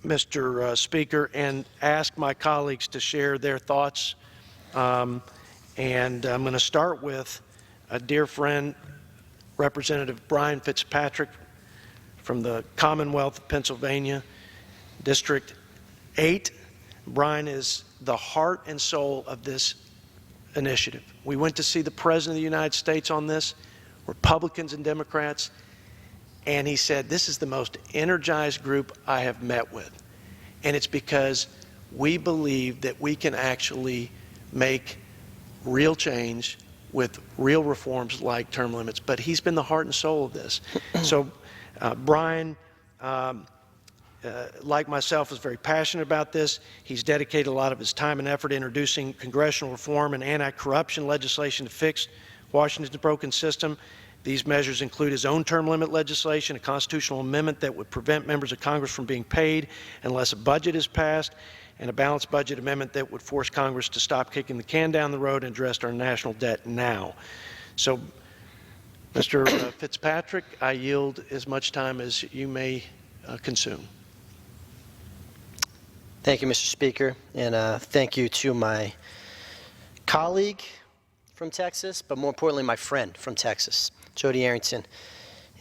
Mr. Speaker, and ask my colleagues to share their thoughts. And I'm going to start with a dear friend, Representative Brian Fitzpatrick from the Commonwealth of Pennsylvania, District 8. Brian is the heart and soul of this initiative. We went to see the President of the United States on this, Republicans and Democrats, and he said, this is the most energized group I have met with. And it's because we believe that we can actually make real change with real reforms like term limits. But he's been the heart and soul of this. So Brian, like myself, is very passionate about this. He's dedicated a lot of his time and effort introducing congressional reform and anti-corruption legislation to fix Washington's broken system. These measures include his own term limit legislation, a constitutional amendment that would prevent members of Congress from being paid unless a budget is passed, and a balanced budget amendment that would force Congress to stop kicking the can down the road and address our national debt now. So, Mr. Fitzpatrick, I yield as much time as you may consume. Thank you, Mr. Speaker, and thank you to my colleague from Texas, but more importantly, my friend from Texas, Jody Arrington.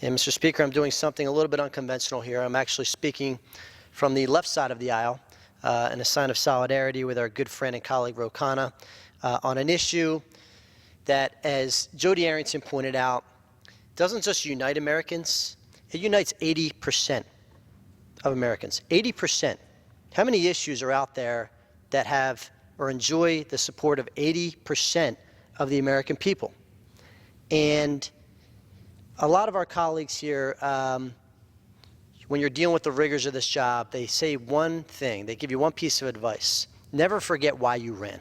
And Mr. Speaker, I'm doing something a little bit unconventional here. I'm actually speaking from the left side of the aisle in a sign of solidarity with our good friend and colleague, Ro Khanna, on an issue that, as Jody Arrington pointed out, doesn't just unite Americans, it unites 80% of Americans. 80%. How many issues are out there that have or enjoy the support of 80% of the American people? And a lot of our colleagues here, when you're dealing with the rigors of this job, they say one thing. They give you one piece of advice. Never forget why you ran.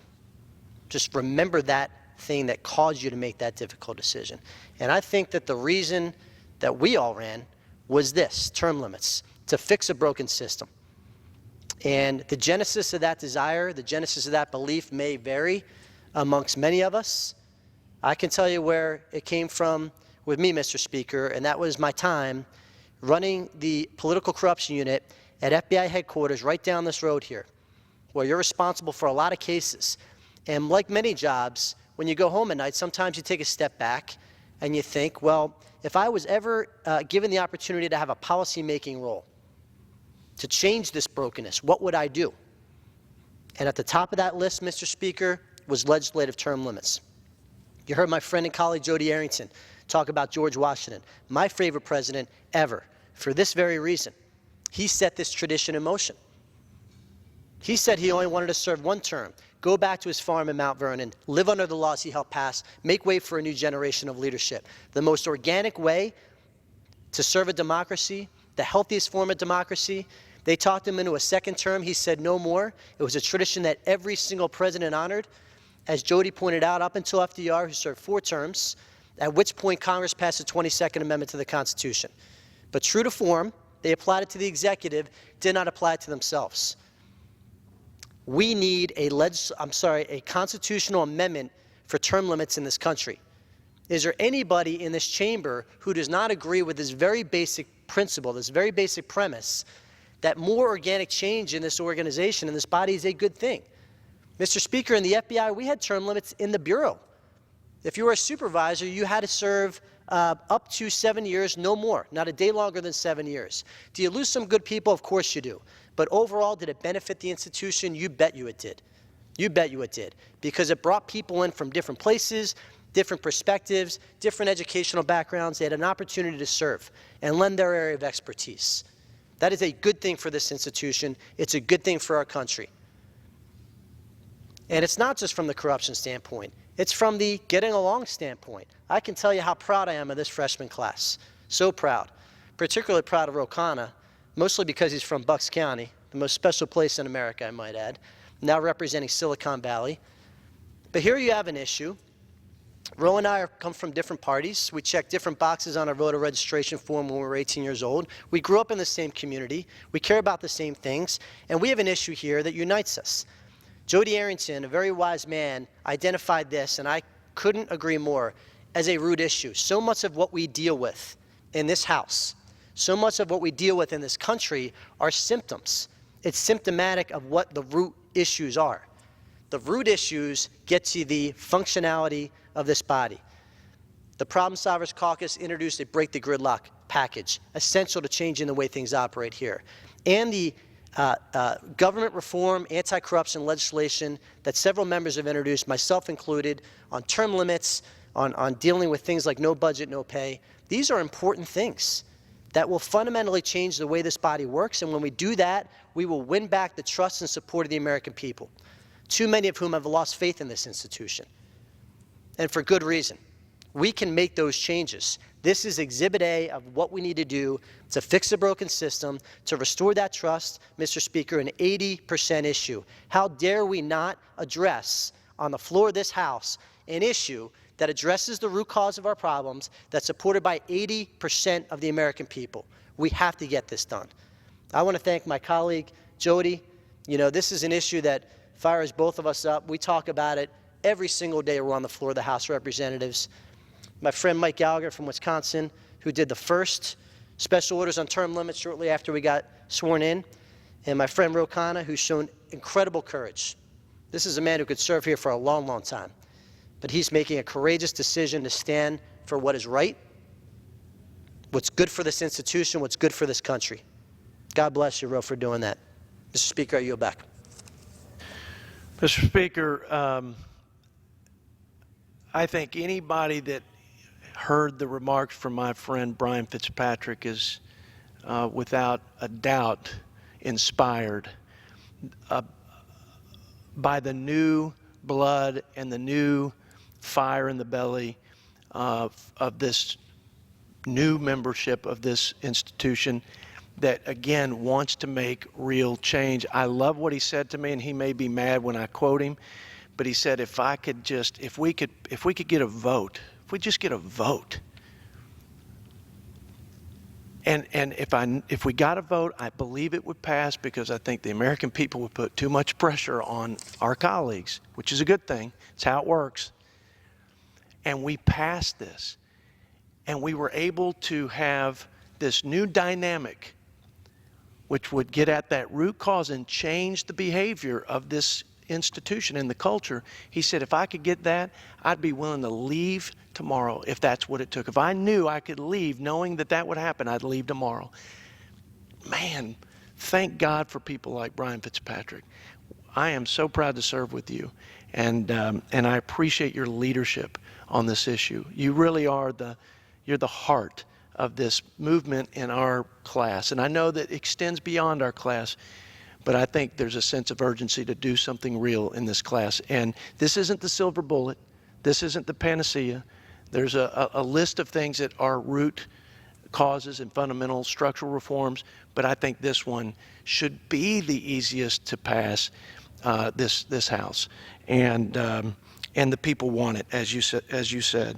Just remember that thing that caused you to make that difficult decision. And I think that the reason that we all ran was this, term limits, to fix a broken system. And the genesis of that desire, the genesis of that belief may vary amongst many of us. I can tell you where it came from with me, Mr. Speaker, and that was my time running the political corruption unit at FBI headquarters right down this road here, where you're responsible for a lot of cases. And like many jobs, when you go home at night, sometimes you take a step back and you think, well, if I was ever given the opportunity to have a policy-making role, to change this brokenness, what would I do? And at the top of that list, Mr. Speaker, was legislative term limits. You heard my friend and colleague Jody Arrington talk about George Washington, my favorite president ever, for this very reason. He set this tradition in motion. He said he only wanted to serve one term, go back to his farm in Mount Vernon, live under the laws he helped pass, make way for a new generation of leadership. The most organic way to serve a democracy, the healthiest form of democracy. They talked him into a second term. He said no more. It was a tradition that every single president honored. As Jody pointed out, up until FDR, who served 4 terms, at which point Congress passed the 22nd Amendment to the Constitution. But true to form, they applied it to the executive, did not apply it to themselves. We need a constitutional amendment for term limits in this country. Is there anybody in this chamber who does not agree with this very basic principle, this very basic premise, that more organic change in this organization, in this body, is a good thing? Mr. Speaker, in the FBI, we had term limits in the Bureau. If you were a supervisor, you had to serve up to 7 years, no more, not a day longer than 7 years. Do you lose some good people? Of course you do. But overall, did it benefit the institution? You bet you it did. You bet you it did. Because it brought people in from different places, different perspectives, different educational backgrounds. They had an opportunity to serve and lend their area of expertise. That is a good thing for this institution. It's a good thing for our country. And it's not just from the corruption standpoint. It's from the getting along standpoint. I can tell you how proud I am of this freshman class. So proud. Particularly proud of Ro Khanna, mostly because he's from Bucks County, the most special place in America, I might add, now representing Silicon Valley. But here you have an issue. Ro and I come from different parties. We check different boxes on our voter registration form when we were 18 years old. We grew up in the same community. We care about the same things. And we have an issue here that unites us. Jody Arrington, a very wise man, identified this, and I couldn't agree more, as a root issue. So much of what we deal with in this House, so much of what we deal with in this country are symptoms. It's symptomatic of what the root issues are. The root issues get to the functionality of this body. The Problem Solvers Caucus introduced a Break the Gridlock package, essential to changing the way things operate here. And the government reform, anti-corruption legislation that several members have introduced, myself included, on term limits, on dealing with things like no budget, no pay. These are important things that will fundamentally change the way this body works, and when we do that, we will win back the trust and support of the American people, too many of whom have lost faith in this institution, and for good reason. We can make those changes. This is Exhibit A of what we need to do to fix a broken system, to restore that trust, Mr. Speaker, an 80% issue. How dare we not address on the floor of this House an issue that addresses the root cause of our problems, that's supported by 80% of the American people? We have to get this done. I want to thank my colleague, Jody. You know, this is an issue that fires both of us up. We talk about it every single day we're on the floor of the House of Representatives. My friend Mike Gallagher from Wisconsin, who did the first special orders on term limits shortly after we got sworn in, and my friend Ro Khanna, who's shown incredible courage. This is a man who could serve here for a long, long time, but he's making a courageous decision to stand for what is right, what's good for this institution, what's good for this country. God bless you, Ro, for doing that. Mr. Speaker, I yield back. Mr. Speaker, I think anybody that heard the remarks from my friend Brian Fitzpatrick is without a doubt inspired by the new blood and the new fire in the belly of this new membership of this institution that, again, wants to make real change. I love what he said to me, and he may be mad when I quote him, but he said, if we could get a vote, if we just get a vote, and if we got a vote, I believe it would pass, because I think the American people would put too much pressure on our colleagues, which is a good thing. It's how it works. And we passed this, and we were able to have this new dynamic, which would get at that root cause and change the behavior of this institution and the culture. He said, if I could get that, I'd be willing to leave tomorrow if that's what it took. If I knew I could leave knowing that that would happen, I'd leave tomorrow. Man, thank God for people like Brian Fitzpatrick. I am so proud to serve with you, and I appreciate your leadership on this issue. You really are you're the heart of this movement in our class, and I know that extends beyond our class, but I think there's a sense of urgency to do something real in this class. And this isn't the silver bullet. This isn't the panacea. There's a list of things that are root causes and fundamental structural reforms, but I think this one should be the easiest to pass this House. And the people want it, as you said.